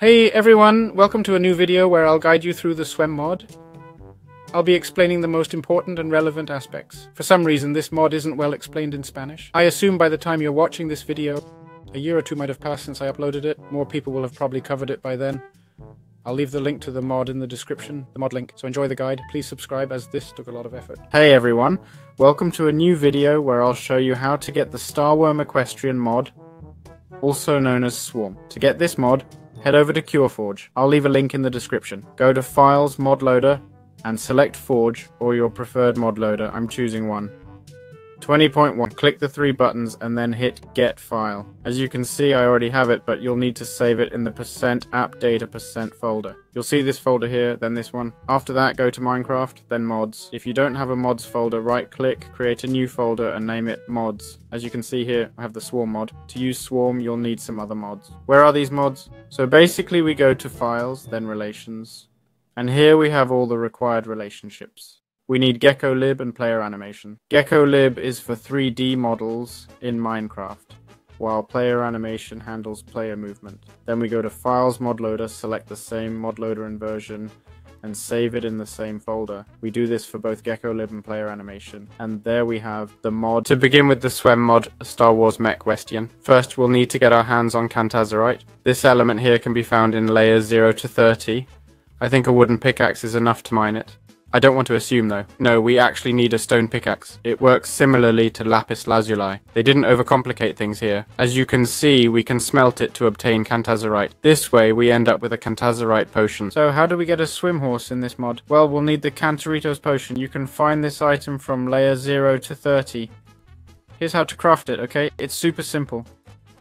Hey everyone, welcome to a new video where I'll guide you through the SWEM mod. I'll be explaining the most important and relevant aspects. For some reason this mod isn't well explained in Spanish. I assume by the time you're watching this video, a year or two might have passed since I uploaded it. More people will have probably covered it by then. I'll leave the link to the mod in the description, the mod link, so enjoy the guide. Please subscribe as this took a lot of effort. Hey everyone, welcome to a new video where I'll show you how to get the Starworm Equestrian mod, also known as Swarm. To get this mod, head over to CureForge. I'll leave a link in the description. Go to Files, Mod Loader, and select Forge or your preferred mod loader. I'm choosing one. 20.1. Click the three buttons and then hit Get File. As you can see, I already have it, but you'll need to save it in the %appdata% folder. You'll see this folder here, then this one. After that, go to Minecraft, then Mods. If you don't have a Mods folder, right-click, create a new folder, and name it Mods. As you can see here, I have the Swarm mod. To use Swarm, you'll need some other mods. Where are these mods? So basically, we go to Files, then Relations. And here we have all the required relationships. We need GeckoLib and player animation. GeckoLib is for 3D models in Minecraft, while player animation handles player movement. Then we go to Files, Mod Loader, select the same mod loader and version, and save it in the same folder. We do this for both GeckoLib and player animation. And there we have the mod. To begin with the SWEM mod, Star Wars EQUESTRIAN. First, we'll need to get our hands on Cantazurite. This element here can be found in layers 0 to 30. I think a wooden pickaxe is enough to mine it. I don't want to assume though. No, we actually need a stone pickaxe. It works similarly to lapis lazuli. They didn't overcomplicate things here. As you can see, we can smelt it to obtain Cantazurite. This way, we end up with a Cantazurite potion. So how do we get a swim horse in this mod? Well, we'll need the Cantaritos potion. You can find this item from layer 0 to 30. Here's how to craft it, okay? It's super simple.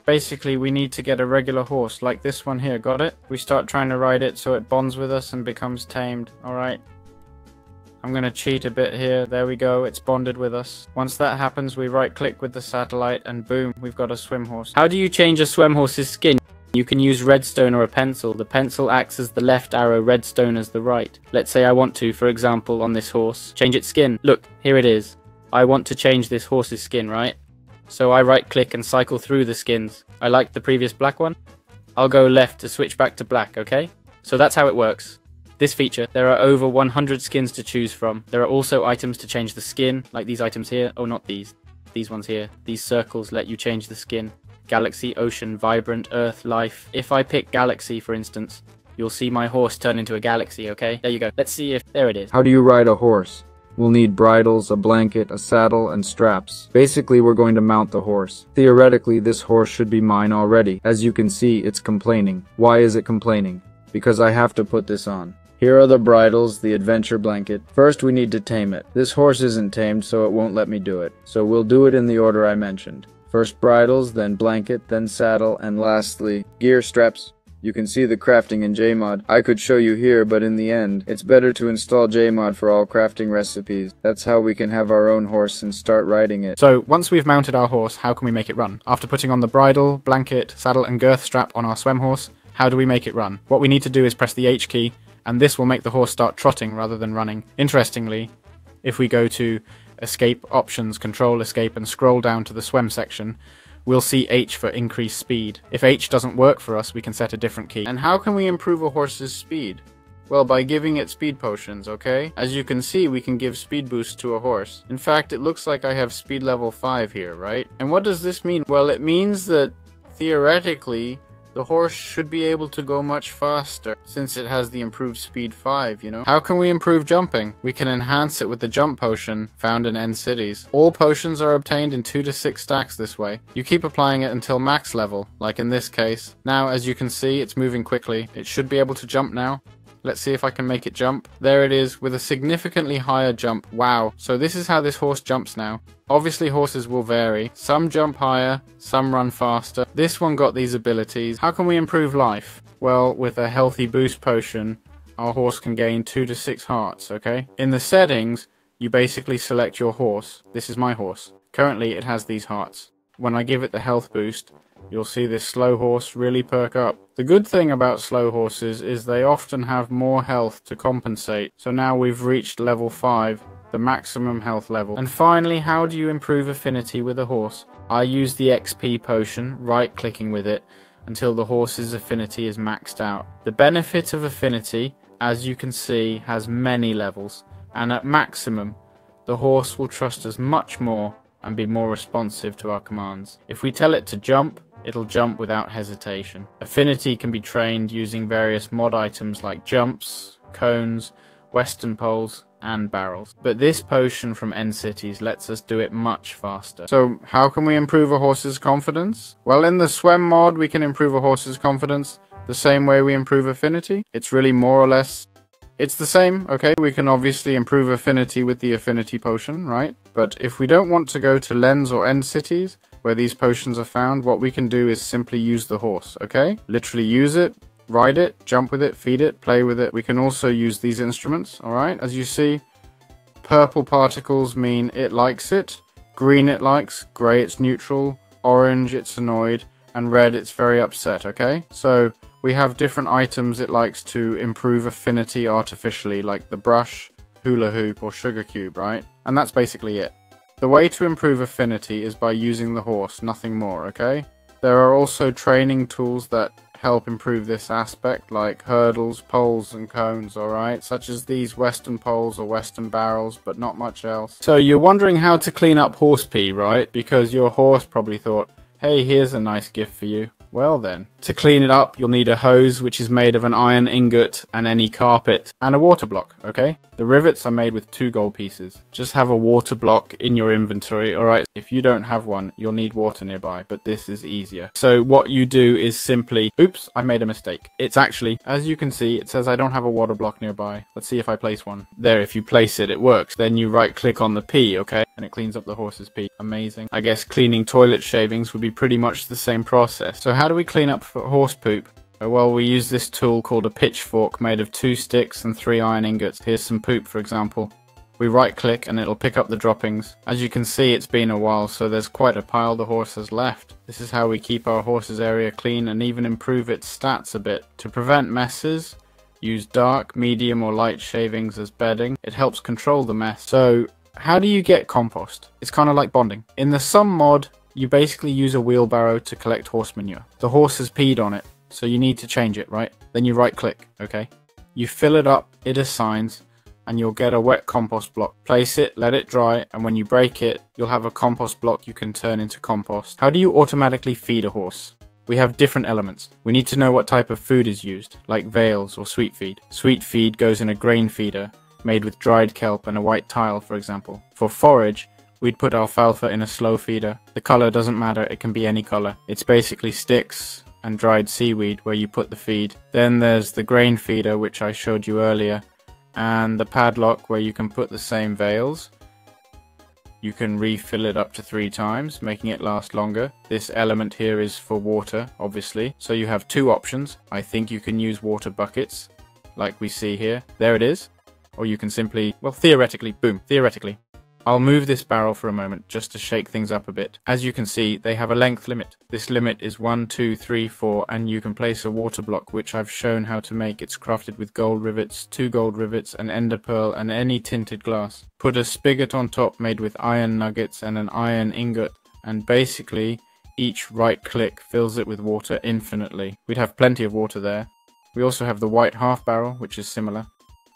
Basically, we need to get a regular horse, like this one here, got it? We start trying to ride it so it bonds with us and becomes tamed, alright? I'm going to cheat a bit here. There we go. It's bonded with us. Once that happens, we right-click with the satellite and boom, we've got a swim horse. How do you change a swim horse's skin? You can use redstone or a pencil. The pencil acts as the left arrow, redstone as the right. Let's say I want to, for example, on this horse, change its skin. Look, here it is. I want to change this horse's skin, right? So I right-click and cycle through the skins. I like the previous black one. I'll go left to switch back to black, okay? So that's how it works. This feature, there are over 100 skins to choose from. There are also items to change the skin, like these items here. Oh, not these. These ones here. These circles let you change the skin. Galaxy, Ocean, Vibrant, Earth, Life. If I pick Galaxy, for instance, you'll see my horse turn into a galaxy, okay? There you go. Let's see if... There it is. How do you ride a horse? We'll need bridles, a blanket, a saddle, and straps. Basically, we're going to mount the horse. Theoretically, this horse should be mine already. As you can see, it's complaining. Why is it complaining? Because I have to put this on. Here are the bridles, the adventure blanket. First, we need to tame it. This horse isn't tamed, so it won't let me do it. So we'll do it in the order I mentioned. First bridles, then blanket, then saddle, and lastly, gear straps. You can see the crafting in JMod. I could show you here, but in the end, it's better to install JMod for all crafting recipes. That's how we can have our own horse and start riding it. So, once we've mounted our horse, how can we make it run? After putting on the bridle, blanket, saddle, and girth strap on our swim horse, how do we make it run? What we need to do is press the H key, and this will make the horse start trotting rather than running. Interestingly, if we go to Escape Options, Control, Escape, and scroll down to the swim section, we'll see H for increased speed. If H doesn't work for us, we can set a different key. And how can we improve a horse's speed? Well, by giving it speed potions, okay? As you can see, we can give speed boost to a horse. In fact, it looks like I have speed level 5 here, right? And what does this mean? Well, it means that, theoretically, the horse should be able to go much faster, since it has the improved speed 5, you know? How can we improve jumping? We can enhance it with the jump potion found in End Cities. All potions are obtained in 2 to 6 stacks this way. You keep applying it until max level, like in this case. Now, as you can see, it's moving quickly. It should be able to jump now. Let's see if I can make it jump. There it is, with a significantly higher jump. Wow. So this is how this horse jumps now. Obviously horses will vary. Some jump higher, some run faster. This one got these abilities. How can we improve life? Well, with a healthy boost potion, our horse can gain 2 to 6 hearts, okay? In the settings, you basically select your horse. This is my horse. Currently, it has these hearts. When I give it the health boost, you'll see this slow horse really perk up. The good thing about slow horses is they often have more health to compensate. So now we've reached level 5, the maximum health level. And finally, how do you improve affinity with a horse? I use the XP potion, right-clicking with it. until the horse's affinity is maxed out. The benefit of affinity, as you can see, has many levels, and at maximum, the horse will trust us much more and be more responsive to our commands. If we tell it to jump, it'll jump without hesitation. Affinity can be trained using various mod items like jumps, cones, western poles, and barrels. But this potion from End Cities lets us do it much faster. So how can we improve a horse's confidence? Well, in the Swem mod, we can improve a horse's confidence the same way we improve affinity. It's really more or less, it's the same, okay? We can obviously improve affinity with the affinity potion, right? But if we don't want to go to Lens or End Cities, where these potions are found, what we can do is simply use the horse, okay? Literally use it, ride it, jump with it, feed it, play with it. We can also use these instruments, alright? As you see, purple particles mean it likes it, green it likes, grey it's neutral, orange it's annoyed, and red it's very upset, okay? So we have different items it likes to improve affinity artificially, like the brush, hula hoop, or sugar cube, right? And that's basically it. The way to improve affinity is by using the horse, nothing more, okay? There are also training tools that help improve this aspect, like hurdles, poles, and cones, alright? Such as these western poles or western barrels, but not much else. So you're wondering how to clean up horse pee, right? Because your horse probably thought, hey, here's a nice gift for you. Well then, to clean it up, you'll need a hose, which is made of an iron ingot and any carpet, and a water block, okay? The rivets are made with 2 gold pieces. Just have a water block in your inventory, alright? If you don't have one, you'll need water nearby, but this is easier. So what you do is simply, oops, I made a mistake. It's actually, as you can see, it says I don't have a water block nearby. Let's see if I place one. There, if you place it, it works. Then you right click on the pee, okay? And it cleans up the horse's pee. Amazing. I guess cleaning toilet shavings would be pretty much the same process. So how do we clean up horse poop? Well, we use this tool called a pitchfork made of 2 sticks and 3 iron ingots. Here's some poop, for example. We right click and it'll pick up the droppings. As you can see, it's been a while, so there's quite a pile the horse has left. This is how we keep our horse's area clean and even improve its stats a bit. To prevent messes, use dark, medium or light shavings as bedding. It helps control the mess. So how do you get compost? It's kind of like bonding. In the Sum mod, you basically use a wheelbarrow to collect horse manure. The horse has peed on it, so you need to change it, right? Then you right click, okay? You fill it up, it assigns, and you'll get a wet compost block. Place it, let it dry, and when you break it, you'll have a compost block you can turn into compost. How do you automatically feed a horse? We have different elements. We need to know what type of food is used, like veils or sweet feed. Sweet feed goes in a grain feeder, made with dried kelp and a white tile, for example. For forage, we'd put alfalfa in a slow feeder. The color doesn't matter, it can be any color. It's basically sticks and dried seaweed where you put the feed. Then there's the grain feeder, which I showed you earlier, and the padlock where you can put the same veils. You can refill it up to 3 times, making it last longer. This element here is for water, obviously. So you have 2 options. I think you can use water buckets, like we see here. There it is. Or you can simply, well, theoretically, boom, theoretically. I'll move this barrel for a moment just to shake things up a bit. As you can see, they have a length limit. This limit is 1, 2, 3, 4, and you can place a water block, which I've shown how to make. It's crafted with gold rivets, 2 gold rivets, an ender pearl, and any tinted glass. Put a spigot on top made with iron nuggets and an iron ingot, and basically each right click fills it with water infinitely. We'd have plenty of water there. We also have the white half barrel, which is similar.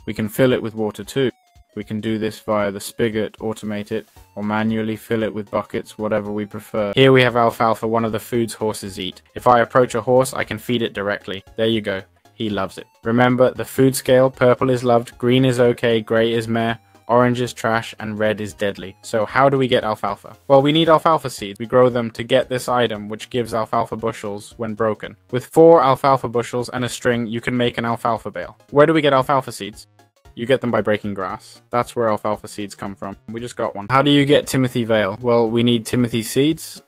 We can fill it with water too. We can do this via the spigot, automate it, or manually fill it with buckets, whatever we prefer. Here we have alfalfa, one of the foods horses eat. If I approach a horse, I can feed it directly. There you go. He loves it. Remember, the food scale, purple is loved, green is okay, grey is meh, orange is trash, and red is deadly. So how do we get alfalfa? Well, we need alfalfa seeds. We grow them to get this item, which gives alfalfa bushels when broken. With 4 alfalfa bushels and a string, you can make an alfalfa bale. Where do we get alfalfa seeds? You get them by breaking grass. That's where alfalfa seeds come from. We just got one. How do you get Timothy Vale? Well, we need Timothy seeds,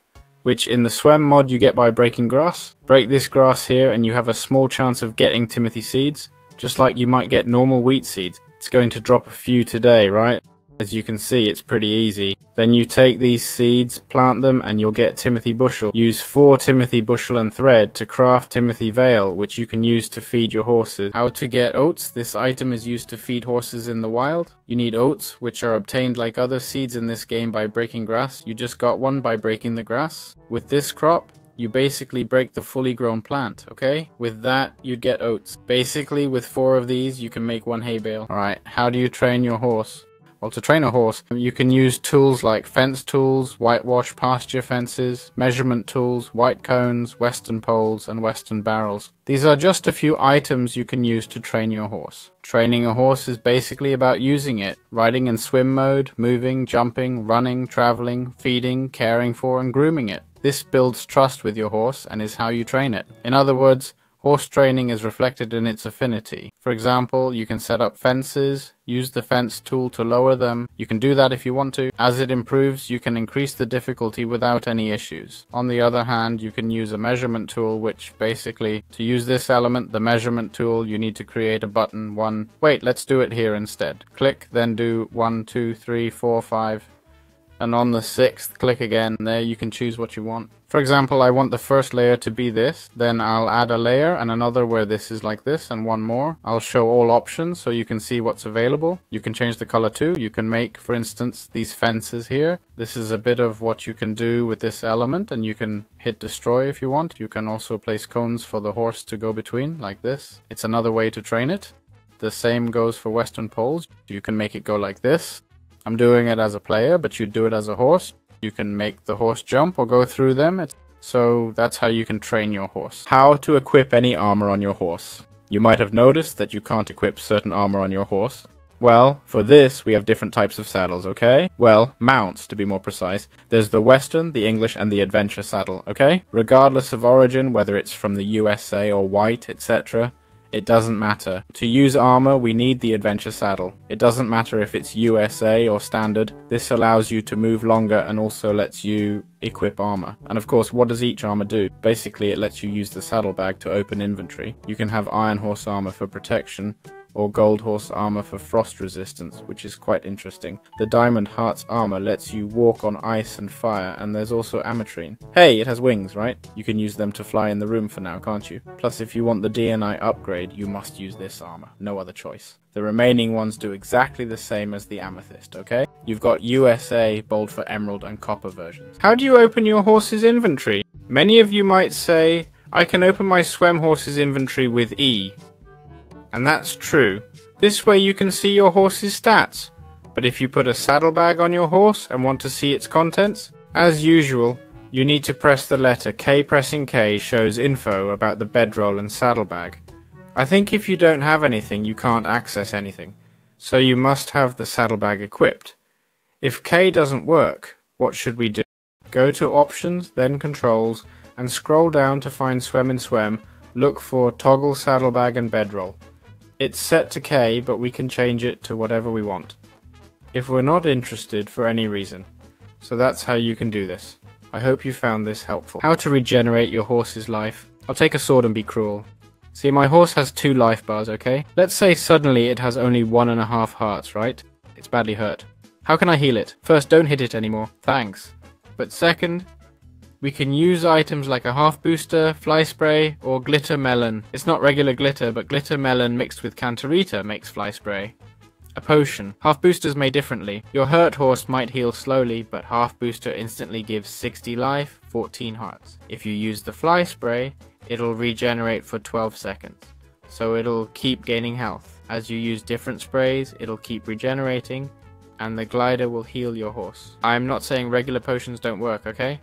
which in the Swem mod you get by breaking grass. Break this grass here and you have a small chance of getting Timothy seeds, just like you might get normal wheat seeds. It's going to drop a few today, right? As you can see, it's pretty easy. Then you take these seeds, plant them, and you'll get Timothy bushel. Use 4 Timothy bushel and thread to craft Timothy Vale, which you can use to feed your horses. How to get oats? This item is used to feed horses in the wild. You need oats, which are obtained like other seeds in this game by breaking grass. You just got one by breaking the grass. With this crop, you basically break the fully grown plant, okay? With that, you'd get oats. Basically, with 4 of these, you can make 1 hay bale. Alright, how do you train your horse? Well, to train a horse, you can use tools like fence tools, whitewash pasture fences, measurement tools, white cones, western poles, and western barrels. These are just a few items you can use to train your horse. Training a horse is basically about using it, riding in swim mode, moving, jumping, running, traveling, feeding, caring for, and grooming it. This builds trust with your horse and is how you train it. In other words, horse training is reflected in its affinity. For example, you can set up fences, use the fence tool to lower them. You can do that if you want to. As it improves, you can increase the difficulty without any issues. On the other hand, you can use a measurement tool, which basically, to use this element, the measurement tool, you need to create a button. Wait, let's do it here instead. Click, then do 1, 2, 3, 4, 5. And on the 6th, click again. There you can choose what you want. For example, I want the first layer to be this, then I'll add a layer and another where this is like this, and one more. I'll show all options so you can see what's available. You can change the color too. You can make, for instance, these fences here. This is a bit of what you can do with this element, and you can hit destroy if you want. You can also place cones for the horse to go between, like this. It's another way to train it. The same goes for western poles. You can make it go like this. I'm doing it as a player, but you'd do it as a horse. You can make the horse jump or go through them. So that's how you can train your horse. How to equip any armor on your horse. You might have noticed that you can't equip certain armor on your horse. Well, for this, we have different types of saddles, okay? Well, mounts, to be more precise. There's the Western, the English, and the Adventure saddle, okay? Regardless of origin, whether it's from the USA or white, etc., it doesn't matter. To use armor, we need the Adventure saddle. It doesn't matter if it's USA or standard. This allows you to move longer and also lets you equip armor. And of course, what does each armor do? Basically, it lets you use the saddlebag to open inventory. You can have Iron Horse armor for protection, or Gold Horse armor for frost resistance, which is quite interesting. The Diamond Heart's armor lets you walk on ice and fire, and there's also Ametrine. Hey, it has wings, right? You can use them to fly in the room for now, can't you? Plus, if you want the DNI upgrade, you must use this armor. No other choice. The remaining ones do exactly the same as the Amethyst, okay? You've got USA, bold for Emerald, and Copper versions. How do you open your horse's inventory? Many of you might say, I can open my Swem horse's inventory with E. And that's true. This way you can see your horse's stats. But if you put a saddlebag on your horse and want to see its contents, as usual, you need to press the letter K. Pressing K shows info about the bedroll and saddlebag. I think if you don't have anything, you can't access anything. So you must have the saddlebag equipped. If K doesn't work, what should we do? Go to Options, then Controls, and scroll down to find Swem in Swem. Look for Toggle Saddlebag and Bedroll. It's set to K, but we can change it to whatever we want, if we're not interested for any reason. So that's how you can do this. I hope you found this helpful. How to regenerate your horse's life. I'll take a sword and be cruel. See, my horse has 2 life bars, okay? Let's say suddenly it has only 1.5 hearts, right? It's badly hurt. How can I heal it? First, don't hit it anymore. Thanks. But second, we can use items like a half booster, fly spray, or glitter melon. It's not regular glitter, but glitter melon mixed with cantarita makes fly spray. A potion. Half boosters made differently. Your hurt horse might heal slowly, but half booster instantly gives 60 life, 14 hearts. If you use the fly spray, it'll regenerate for 12 seconds. So it'll keep gaining health. As you use different sprays, it'll keep regenerating, and the glider will heal your horse. I'm not saying regular potions don't work, okay?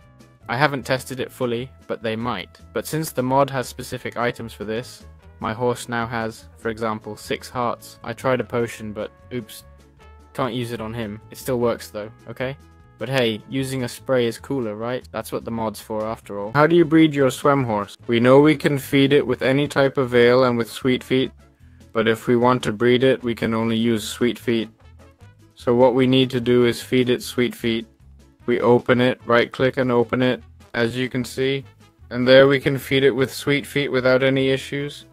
I haven't tested it fully, but they might. But since the mod has specific items for this, my horse now has, for example, 6 hearts. I tried a potion, but oops, can't use it on him. It still works though, okay? But hey, using a spray is cooler, right? That's what the mod's for after all. How do you breed your Swem horse? We know we can feed it with any type of ale and with sweet feet, but if we want to breed it, we can only use sweet feet. So what we need to do is feed it sweet feet. We open it, right click and open it, as you can see, and there we can feed it with sweet feet without any issues.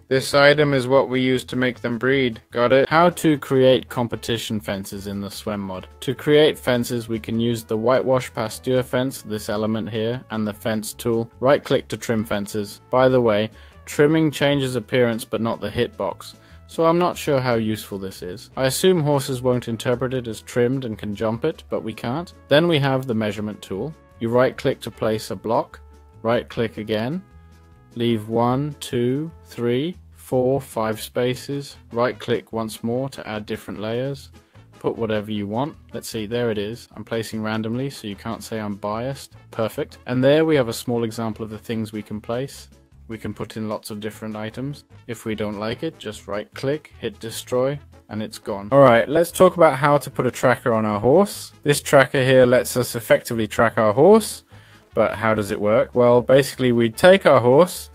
This item is what we use to make them breed, got it? How to create competition fences in the Swem mod. To create fences we can use the whitewash pasture fence, this element here, and the fence tool. Right click to trim fences. By the way, trimming changes appearance but not the hitbox. So I'm not sure how useful this is. I assume horses won't interpret it as trimmed and can jump it, but we can't. Then we have the measurement tool. You right click to place a block, right click again, leave 1, 2, 3, 4, 5 spaces, right click once more to add different layers, put whatever you want. Let's see, there it is. I'm placing randomly so you can't say I'm biased. Perfect. And there we have a small example of the things we can place. We can put in lots of different items. If we don't like it, just right click, hit destroy, and it's gone. Alright, let's talk about how to put a tracker on our horse. This tracker here lets us effectively track our horse, but how does it work? Well, basically we take our horse,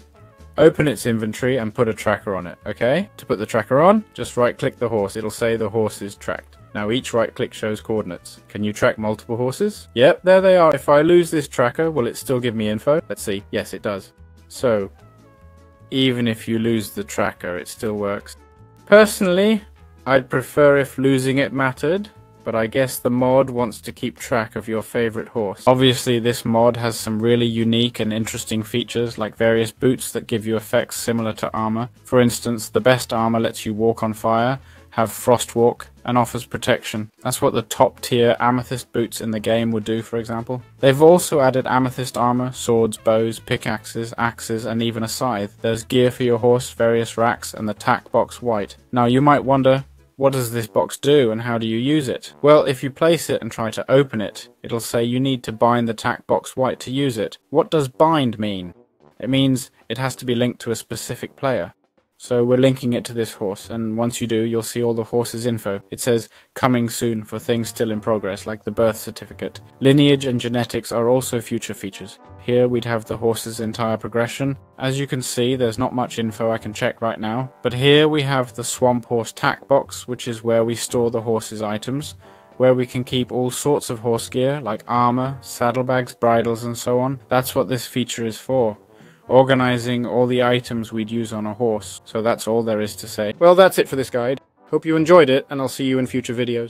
open its inventory and put a tracker on it, okay? To put the tracker on, just right click the horse. It'll say the horse is tracked. Now each right click shows coordinates. Can you track multiple horses? Yep, there they are. If I lose this tracker, will it still give me info? Let's see. Yes, it does. So, even if you lose the tracker, it still works. Personally, I'd prefer if losing it mattered, but I guess the mod wants to keep track of your favorite horse. Obviously, this mod has some really unique and interesting features, like various boots that give you effects similar to armor. For instance, the best armor lets you walk on fire, have frost walk, and offers protection. That's what the top tier amethyst boots in the game would do, for example. They've also added amethyst armor, swords, bows, pickaxes, axes, and even a scythe. There's gear for your horse, various racks, and the tack box white. Now you might wonder, what does this box do and how do you use it? Well, if you place it and try to open it, it'll say you need to bind the tack box white to use it. What does bind mean? It means it has to be linked to a specific player. So we're linking it to this horse, and once you do, you'll see all the horse's info. It says coming soon for things still in progress, like the birth certificate. Lineage and genetics are also future features. Here we'd have the horse's entire progression. As you can see, there's not much info I can check right now, but here we have the swamp horse tack box, which is where we store the horse's items, where we can keep all sorts of horse gear, like armor, saddlebags, bridles, and so on. That's what this feature is for. Organizing all the items we'd use on a horse. So that's all there is to say. Well, that's it for this guide. Hope you enjoyed it, and I'll see you in future videos.